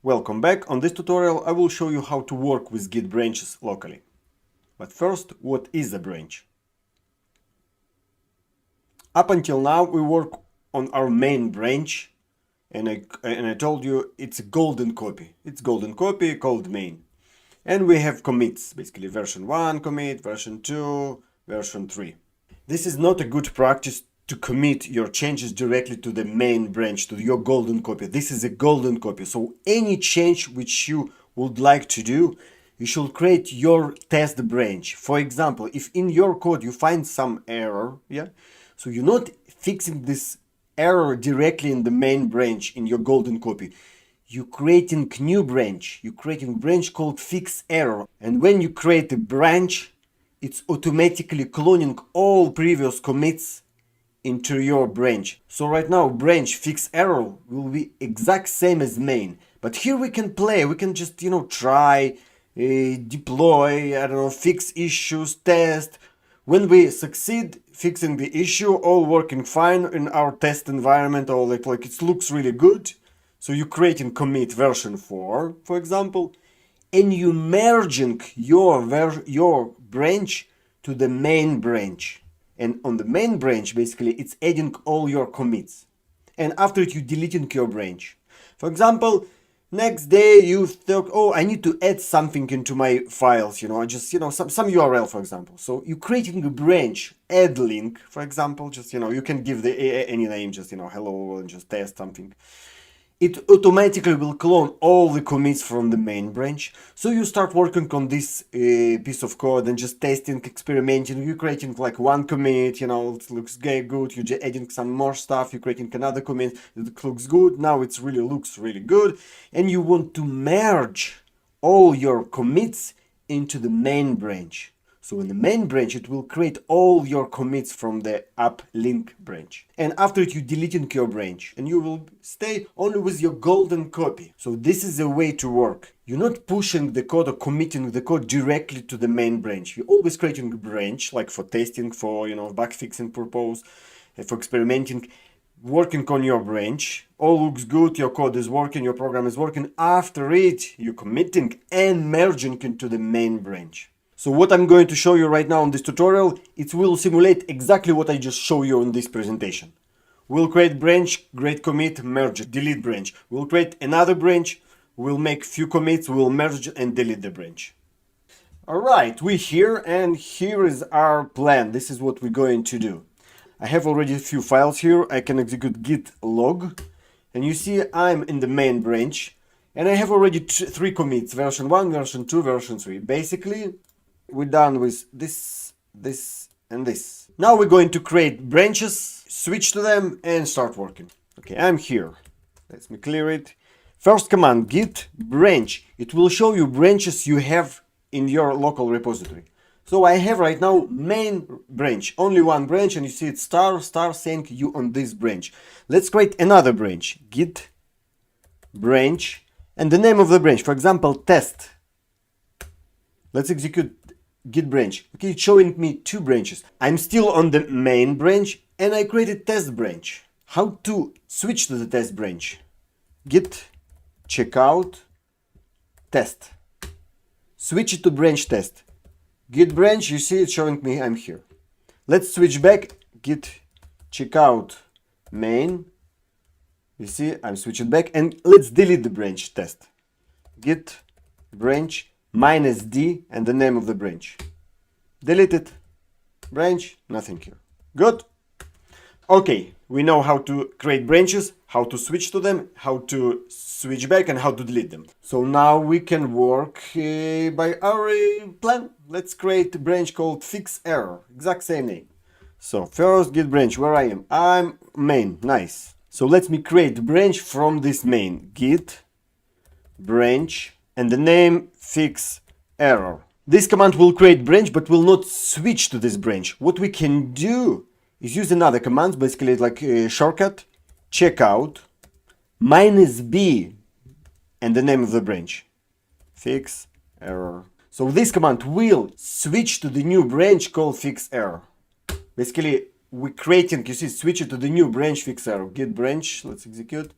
Welcome back. On this tutorial I will show you how to work with Git branches locally. But first, what is a branch? Up until now we work on our main branch and I told you it's a golden copy. It's golden copy called main. And we have commits, basically version 1 commit, version 2, version 3. This is not a good practice to commit your changes directly to the main branch, to your golden copy. This is a golden copy. So any change which you would like to do, you should create your test branch. For example, if in your code you find some error, so you're not fixing this error directly in the main branch in your golden copy. You're creating new branch. You're creating a branch called fix error. And when you create a branch, it's automatically cloning all previous commits into your branch. So right now branch fix error will be exact same as main. But here we can play, we can just try, deploy, I don't know, fix issues, test. When we succeed fixing the issue, all working fine in our test environment, or like it looks really good. So you're creating commit version 4, for example, and you merging your branch to the main branch. And on the main branch, basically, it's adding all your commits. And after it, you're deleting your branch. For example, next day you thought, oh, I need to add something into my files, I just, some URL, for example. So you're creating a branch, add link, for example, just, you can give any name, just, hello, and just test something. It automatically will clone all the commits from the main branch. So you start working on this piece of code and just testing, experimenting. You're creating like one commit, it looks good. You're just adding some more stuff. You're creating another commit. It looks good. Now it really looks really good. And you want to merge all your commits into the main branch. So in the main branch, it will create all your commits from the app link branch. And after it, you're deleting your branch and you will stay only with your golden copy. So this is a way to work. You're not pushing the code or committing the code directly to the main branch. You're always creating a branch, like for testing, for, bug fixing purpose, for experimenting, working on your branch. All looks good, your code is working, your program is working. After it, you're committing and merging into the main branch. So what I'm going to show you right now in this tutorial, it will simulate exactly what I just showed you in this presentation. We'll create branch, create commit, merge, delete branch. We'll create another branch, we'll make few commits, we'll merge and delete the branch. Alright, we're here and here is our plan. This is what we're going to do. I have already a few files here. I can execute git log and you see I'm in the main branch and I have already 3 commits, version 1, version 2, version 3. Basically, we're done with this, and this. Now we're going to create branches, switch to them, and start working. Okay, I'm here. Let me clear it. First command, git branch. It will show you branches you have in your local repository. So I have right now main branch, only one branch, and you see it's star saying you on this branch. Let's create another branch, git branch, and the name of the branch, for example, test. Let's execute git branch. Okay, it's showing me 2 branches. I'm still on the main branch and I created test branch. How to switch to the test branch? Git checkout test. Switch it to branch test. Git branch, you see it's showing me I'm here. Let's switch back. Git checkout main. You see I'm switching back and let's delete the branch test. Git branch -d and the name of the branch. Delete it. Branch, nothing here. Good. Okay, we know how to create branches, how to switch to them, how to switch back and how to delete them. So now we can work by our plan. Let's create a branch called fix error. Exact same name. So first git branch, where I am? I'm main. Nice. So let me create the branch from this main. Git branch and the name fix error. This command will create branch but will not switch to this branch. What we can do is use another command, basically like a shortcut, checkout -b and the name of the branch, fix error. So this command will switch to the new branch called fix error. Basically we're creating, you see, switch it to the new branch fix error. Git branch, let's execute.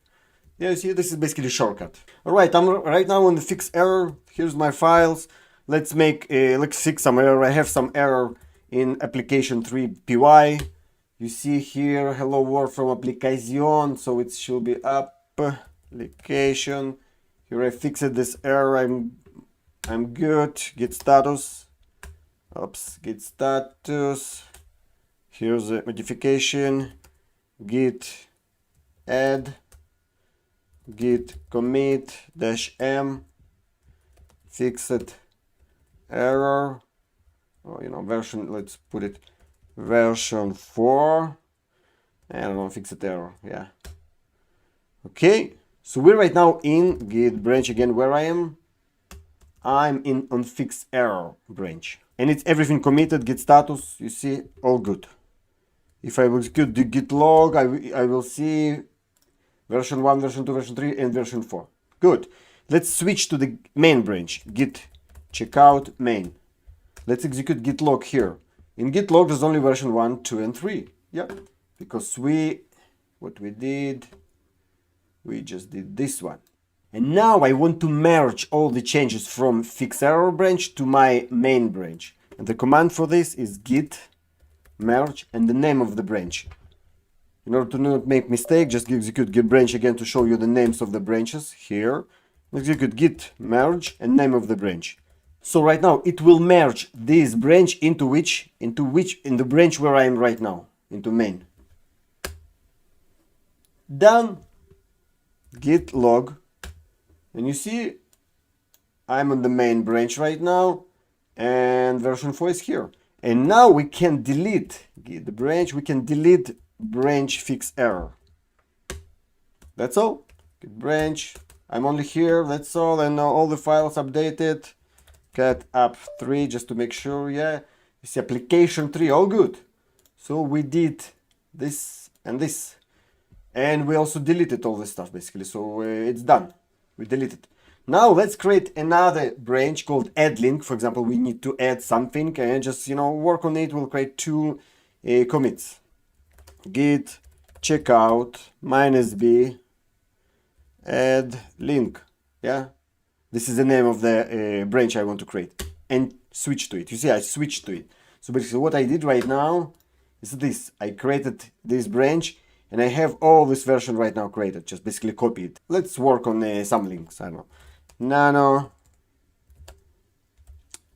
Yeah, you see, this is basically a shortcut. All right, I'm right now on the fix error. Here's my files. Let's fix some error. I have some error in application 3 py. You see here, hello world from application, so it should be up application. Here I fixed this error. I'm good. Git status. Oops, git status. Here's a modification. Git add. Git commit -m. Fixed error. Oh, version. Let's put it version 4. I don't know, fixed error. Yeah. Okay. So we're right now in Git branch again. Where I am? I'm in on fix error branch, and it's everything committed. Git status. You see, all good. If I will execute the git log, I will see version 1, version 2, version 3, and version 4. Good. Let's switch to the main branch. Git checkout main. Let's execute git log here. In git log, there's only version 1, 2, and 3. Yeah, because what we did, we just did this one. And now I want to merge all the changes from fix error branch to my main branch. And the command for this is git merge and the name of the branch. In order to not make mistake, just execute git branch again to show you the names of the branches here. Execute git merge and name of the branch. So right now it will merge this branch in the branch where I am right now, into main. Done. Git log. And you see, I'm on the main branch right now, and version 4 is here. And now we can delete the branch. We can delete branch fix error. That's all. Git branch. I'm only here. That's all. And now all the files updated. Cat app 3 just to make sure. Yeah. You see application 3. All good. So we did this and this. And we also deleted all this stuff basically. So it's done. We deleted. Now let's create another branch called add link. For example, we need to add something and just work on it. We'll create 2 commits. Git checkout -b add link. Yeah, this is the name of the branch I want to create, and switch to it. You see, I switched to it. So basically what I did right now is this. I created this branch and I have all this version right now created. Just basically copy it. Let's work on some links. I don't know. Nano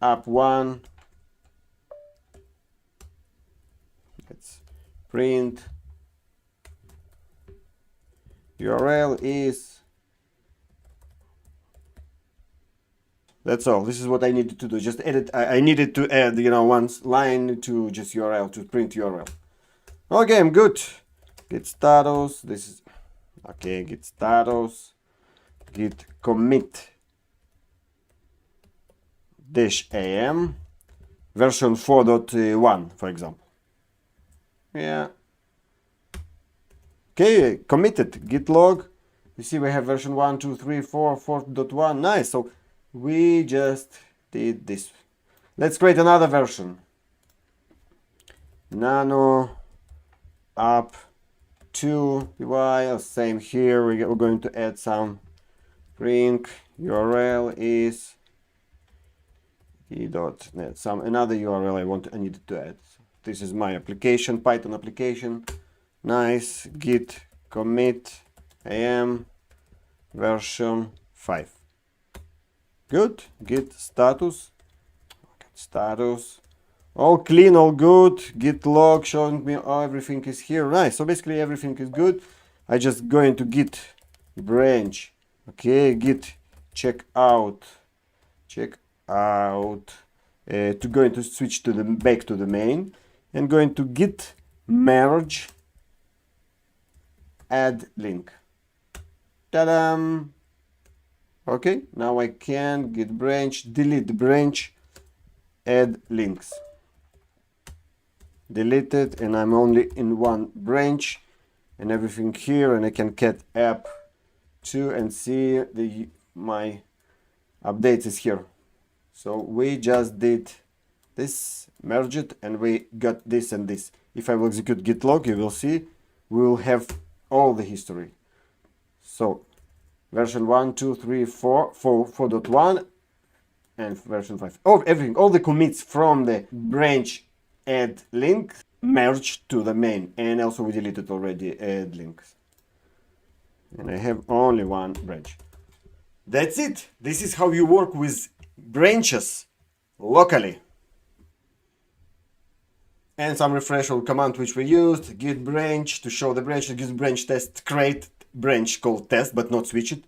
app 1. Let's print. URL is. That's all. This is what I needed to do. Just edit. I needed to add, one line to just URL, to print URL. Okay, I'm good. Git status. This is okay. Git status. Git commit -am version 4.1, for example. Yeah. Okay, committed. Git log. You see, we have version 1, 2, 3, 4, 4.1. Nice. So we just did this. Let's create another version. Nano app 2 py. Same here. We're going to add some print. URL is e.net. Another URL I needed to add. This is my application, Python application. Nice. Git commit am version 5. Good. Git status. All clean, all good. Git log showing me everything is here. Nice. So basically everything is good. I just go into git branch. Okay, git checkout. To going to switch to back to the main, and going to git merge add link. Ta-da! Okay, now I can git branch, delete the branch, add links. Delete it, and I'm only in one branch and everything here, and I can cat app 2 and see my updates is here. So we just did this, merge it, and we got this and this. If I will execute git log, you will see we will have all the history. So version 1, 2, 3, 4, 4.1, and version 5. Oh, everything, all the commits from the branch add link merged to the main, and also we deleted already add links. And I have only one branch. That's it. This is how you work with branches locally. And some refresher command which we used: git branch to show the branch, git branch test, create branch called test but not switch it,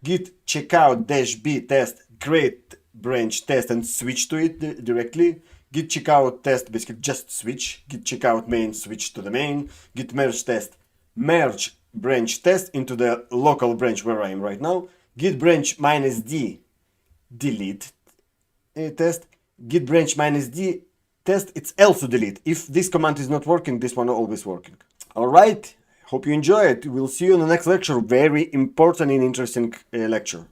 git checkout -b test, create branch test and switch to it directly, git checkout test, basically just switch, git checkout main, switch to the main, git merge test, merge branch test into the local branch where I am right now, git branch -d, delete test, git branch -d test, it's also delete. If this command is not working, this one always working. All right, hope you enjoy it. We'll see you in the next lecture. Very important and interesting lecture.